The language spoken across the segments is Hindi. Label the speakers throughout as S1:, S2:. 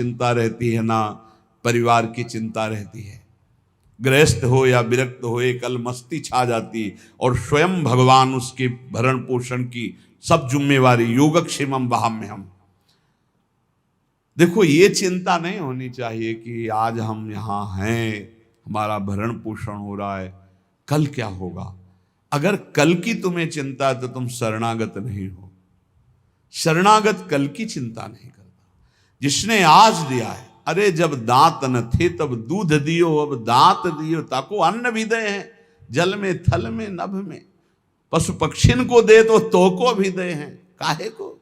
S1: चिंता रहती है, ना परिवार की चिंता रहती है। गृहस्थ हो या विरक्त हो, एक अलमस्ती छा जाती है और स्वयं भगवान उसके भरण पोषण की सब जिम्मेवारी, योगक्षेमम वहाम्यहम्। देखो, ये चिंता नहीं होनी चाहिए कि आज हम यहाँ हैं, हमारा भरण पोषण हो रहा है, कल क्या होगा। अगर कल की तुम्हें चिंता है तो तुम शरणागत नहीं हो। शरणागत कल की चिंता नहीं करता। जिसने आज दिया है, अरे जब दांत न थे तब दूध दियो, अब दांत दियो ताको अन्न भी दे हैं, जल में थल में नभ में, पशु पक्षिन को दे तो को भी दे हैं, काहे को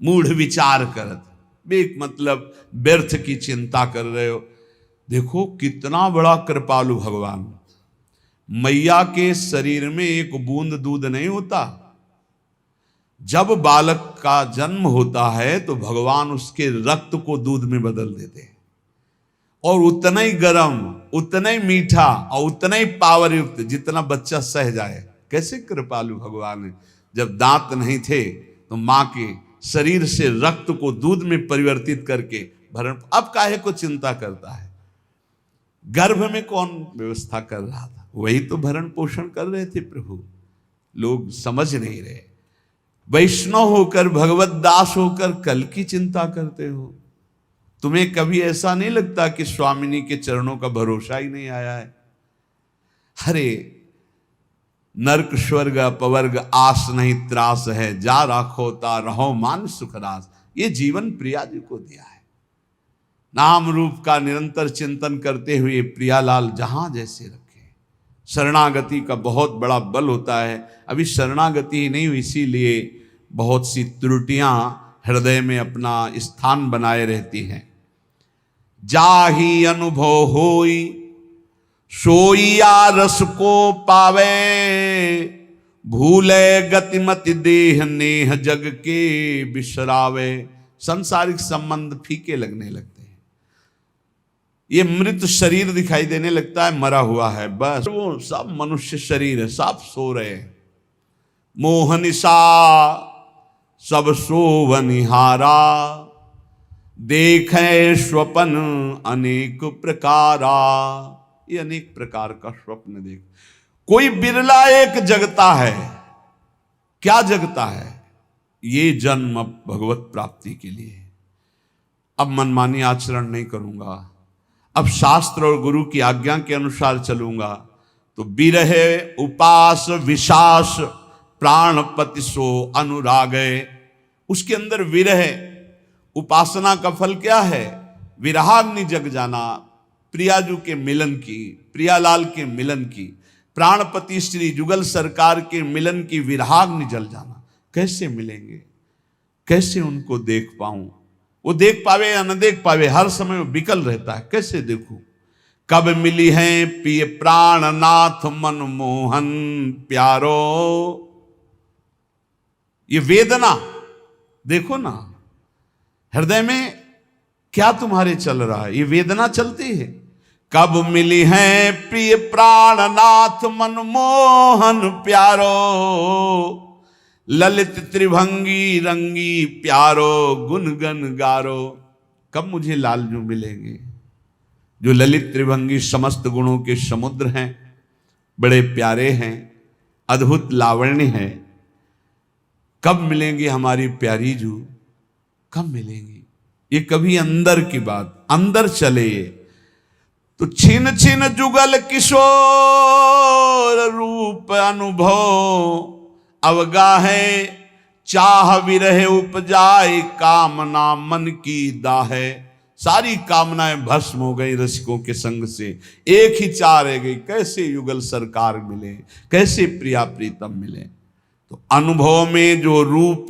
S1: मूढ़ विचार करत, बेक मतलब व्यर्थ की चिंता कर रहे हो। देखो कितना बड़ा कृपालु भगवान। मैया के शरीर में एक बूंद दूध नहीं होता। जब बालक का जन्म होता है तो भगवान उसके रक्त को दूध में बदल देते हैं, और उतना ही गर्म, उतना ही मीठा और उतना ही पावर युक्त जितना बच्चा सह जाए। कैसे कृपालु भगवान है। जब दांत नहीं थे तो मां के शरीर से रक्त को दूध में परिवर्तित करके भरण, अब काहे को चिंता करता है। गर्भ में कौन व्यवस्था कर रहा था, वही तो भरण पोषण कर रहे थे प्रभु। लोग समझ नहीं रहे। वैष्णव होकर, भगवत दास होकर कल की चिंता करते हो। तुम्हें कभी ऐसा नहीं लगता कि स्वामिनी के चरणों का भरोसा ही नहीं आया है। अरे नरक स्वर्ग अपवर्ग आस नहीं त्रास है, जा राखोता रहो मान सुखरास। ये जीवन प्रिया जी को दिया है। नाम रूप का निरंतर चिंतन करते हुए प्रियालाल जहां जैसे रखे। शरणागति का बहुत बड़ा बल होता है। अभी शरणागति ही नहीं हुई, इसीलिए बहुत सी त्रुटियां हृदय में अपना स्थान बनाए रहती हैं। जाही अनुभव होई सोईया रस को पावे, भूले गतिमति देह नेह जग के बिसरावे। सांसारिक संबंध फीके लगने लगते हैं। ये मृत शरीर दिखाई देने लगता है, मरा हुआ है, बस वो सब मनुष्य शरीर है, सब सो रहे हैं। मोहनिशा सब सोवनिहारा, देखे स्वप्न अनेक प्रकारा। ये अनेक प्रकार का स्वप्न देख। कोई बिरला एक जगता है। क्या जगता है? ये जन्म अब भगवत प्राप्ति के लिए। अब मनमानी आचरण नहीं करूंगा, अब शास्त्र और गुरु की आज्ञा के अनुसार चलूंगा, तो बिरहे उपास विशास प्राणपति सो अनुरागे। उसके अंदर विरह, उपासना का फल क्या है? विरहाग्नि जग जाना, प्रियाजू के मिलन की, प्रियालाल के मिलन की, प्राणपति श्री जुगल सरकार के मिलन की विरहाग्नि जल जाना। कैसे मिलेंगे, कैसे उनको देख पाऊं? वो देख पावे या न देख पावे, हर समय वो विकल रहता है। कैसे देखूं? कब मिली है पिय प्राणनाथ मनमोहन प्यारो। ये वेदना देखो ना, हृदय में क्या तुम्हारे चल रहा है, ये वेदना चलती है। कब मिली है प्रिय प्राणनाथ मनमोहन प्यारो, ललित त्रिभंगी रंगी प्यारो गुनगन गारो। कब मुझे लालजू मिलेंगे, जो ललित त्रिभंगी समस्त गुणों के समुद्र हैं, बड़े प्यारे हैं, अद्भुत लावण्य है। कब मिलेंगे हमारी प्यारी जू, कब मिलेंगी? ये कभी अंदर की बात, अंदर चले तो छिन छिन जुगल किशोर रूप अनुभव, अवगाहे चाह विरह उपजाए कामना मन की दाहे। सारी कामनाएं भस्म हो गई रसिकों के संग से, एक ही चाह रह गई, कैसे युगल सरकार मिले, कैसे प्रिया प्रीतम मिले। तो अनुभव में जो रूप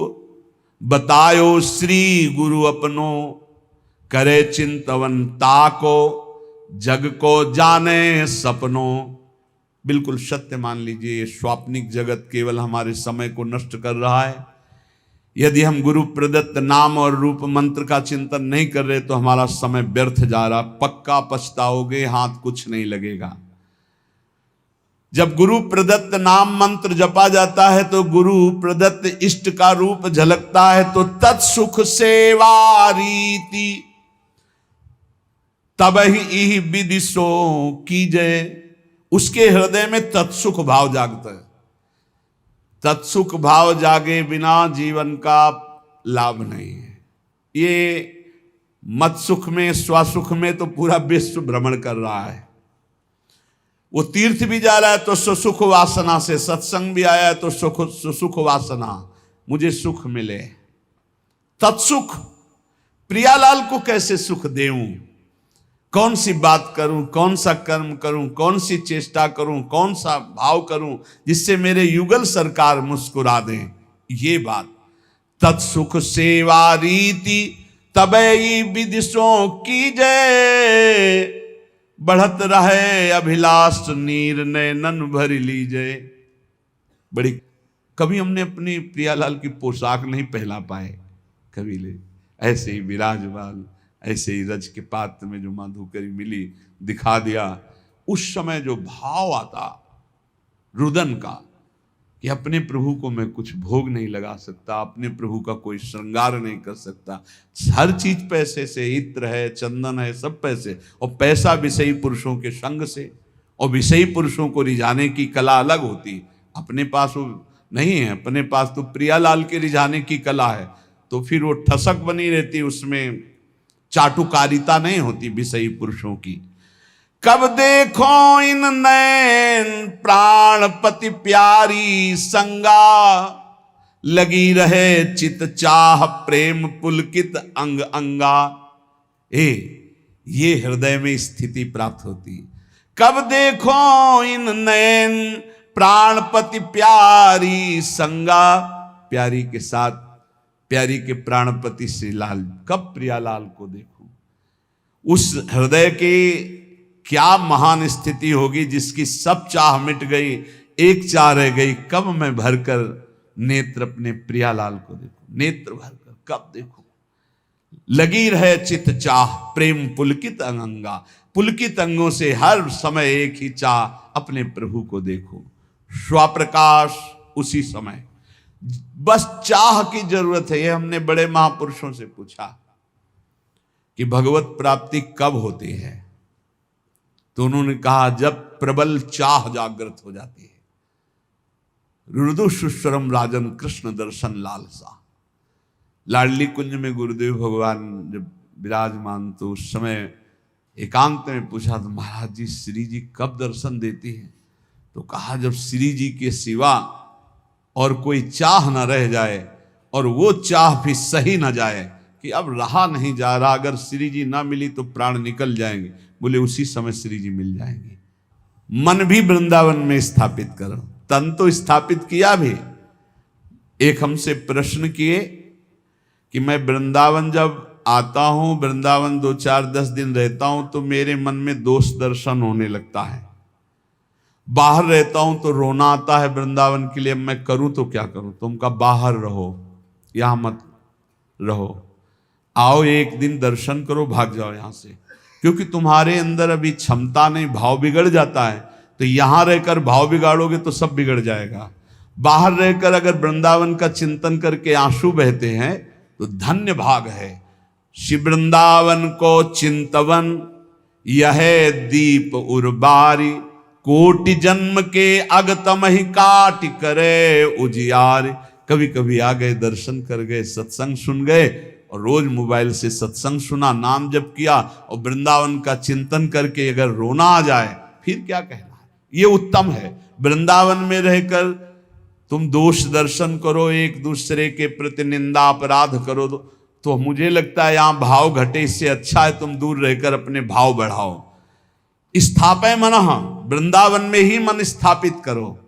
S1: बतायो श्री गुरु अपनो, करे चिंतवन ताको जग को जाने सपनों। बिल्कुल सत्य मान लीजिए, ये स्वाप्निक जगत केवल हमारे समय को नष्ट कर रहा है। यदि हम गुरु प्रदत्त नाम और रूप मंत्र का चिंतन नहीं कर रहे तो हमारा समय व्यर्थ जा रहा। पक्का पछताओगे, हाथ कुछ नहीं लगेगा। जब गुरु प्रदत्त नाम मंत्र जपा जाता है तो गुरु प्रदत्त इष्ट का रूप झलकता है, तो तत्सुख सेवा रीति तब ही विदिशो कीजे, उसके हृदय में तत्सुख भाव जागता है। तत्सुख भाव जागे बिना जीवन का लाभ नहीं है। ये मत सुख में स्वसुख में तो पूरा विश्व भ्रमण कर रहा है। वो तीर्थ भी जा रहा है तो सुसुख वासना से, सत्संग भी आया है तो सुसुख वासना, मुझे सुख मिले। तत्सुख, प्रियालाल को कैसे सुख देऊं, कौन सी बात करूं, कौन सा कर्म करूं, कौन सी चेष्टा करूं, कौन सा भाव करूं जिससे मेरे युगल सरकार मुस्कुरा दें, ये बात। तत्सुख सेवा रीति तबई विदिशों की जय, बढ़त रहे अभिलाष नीर नैनन भर लीजिए। बड़ी कभी हमने अपनी प्रियालाल की पोशाक नहीं पहना पाए, कभी ले ऐसे ही विराजमान, ऐसे ही रज के पात्र में जो माधुकरी मिली दिखा दिया। उस समय जो भाव आता रुदन का कि अपने प्रभु को मैं कुछ भोग नहीं लगा सकता, अपने प्रभु का कोई श्रृंगार नहीं कर सकता, हर चीज पैसे से, इत्र है, चंदन है, सब पैसे, और पैसा विषयी पुरुषों के संग से, और विषयी पुरुषों को रिझाने की कला अलग होती। अपने पास वो नहीं है, अपने पास तो प्रियालाल के रिझाने की कला है, तो फिर वो ठसक बनी रहती, उसमें चाटुकारिता नहीं होती विषयी पुरुषों की। कब देखो इन नैन प्राणपति प्यारी संगा, लगी रहे चित चाह प्रेम पुलकित अंग अंगा। ये हृदय में स्थिति प्राप्त होती। कब देखो इन नैन प्राणपति प्यारी संगा, प्यारी के साथ प्यारी के प्राणपति श्री लाल, कब प्रियालाल को देखूं। उस हृदय के क्या महान स्थिति होगी जिसकी सब चाह मिट गई, एक चाह रह गई, कब मैं भरकर नेत्र अपने प्रियालाल को देखूं, नेत्र भरकर कब देखूं। लगी रहे चित चाह प्रेम पुलकित अंगा, पुलकित अंगों से हर समय एक ही चाह, अपने प्रभु को देखूं। स्वप्रकाश उसी समय, बस चाह की जरूरत है। ये हमने बड़े महापुरुषों से पूछा कि भगवत प्राप्ति कब होती है, तो उन्होंने कहा जब प्रबल चाह जागृत हो जाती है। रुदु सुस्वरम राजन कृष्ण दर्शन लालसा। लाडली कुंज में गुरुदेव भगवान जब विराजमान, तो उस समय एकांत में पूछा तो महाराज जी श्री जी कब दर्शन देती हैं, तो कहा जब श्री जी के सिवा और कोई चाह न रह जाए, और वो चाह भी सही न जाए कि अब रहा नहीं जा रहा, अगर श्री जी ना मिली तो प्राण निकल जाएंगे, बोले उसी समय श्री जी मिल जाएंगे। मन भी वृंदावन में स्थापित करो, तन तो स्थापित किया भी। एक हमसे प्रश्न किए कि मैं वृंदावन जब आता हूं, वृंदावन 2-4-10 दिन रहता हूं, तो मेरे मन में दोष दर्शन होने लगता है, बाहर रहता हूं तो रोना आता है वृंदावन के लिए, मैं करूं तो क्या करूं। तुम का बाहर रहो, यहां मत रहो, आओ एक दिन दर्शन करो, भाग जाओ यहां से, क्योंकि तुम्हारे अंदर अभी क्षमता नहीं, भाव बिगड़ जाता है। तो यहां रहकर भाव बिगाड़ोगे तो सब बिगड़ जाएगा। बाहर रहकर अगर वृंदावन का चिंतन करके आंसू बहते हैं तो धन्य भाग है। श्री वृंदावन को चिंतवन यह दीप उर्बारी, कोटि जन्म के अगतम ही काट करे उजियार। कभी कभी आ गए, दर्शन कर गए, सत्संग सुन गए, और रोज मोबाइल से सत्संग सुना, नाम जप किया, और वृंदावन का चिंतन करके अगर रोना आ जाए फिर क्या कहना है। ये उत्तम है। वृंदावन में रहकर तुम दोष दर्शन करो, एक दूसरे के प्रति निंदा अपराध करो, तो मुझे लगता है यहां भाव घटे, इससे अच्छा है तुम दूर रहकर अपने भाव बढ़ाओ। स्थापय मनः, वृंदावन में ही मन स्थापित करो।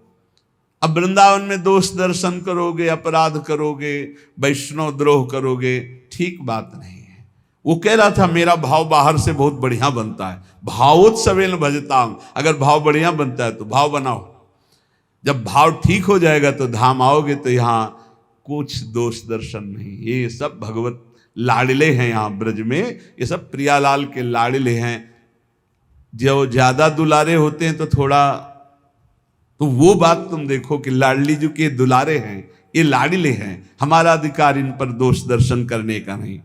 S1: अब वृंदावन में दोष दर्शन करोगे, अपराध करोगे, वैष्णव द्रोह करोगे, ठीक बात नहीं है। वो कह रहा था मेरा भाव बाहर से बहुत बढ़िया बनता है, भावोत्सवेन भजताम। अगर भाव बढ़िया बनता है तो भाव बनाओ, जब भाव ठीक हो जाएगा तो धाम आओगे, तो यहाँ कुछ दोष दर्शन नहीं। ये सब भगवत लाडले हैं यहाँ ब्रज में, ये सब प्रियालाल के लाडले हैं। जो ज्यादा दुलारे होते हैं तो थोड़ा, तो वो बात तुम देखो कि लाडली जी के दुलारे हैं, ये लाडले हैं, हमारा अधिकार इन पर दोष दर्शन करने का नहीं।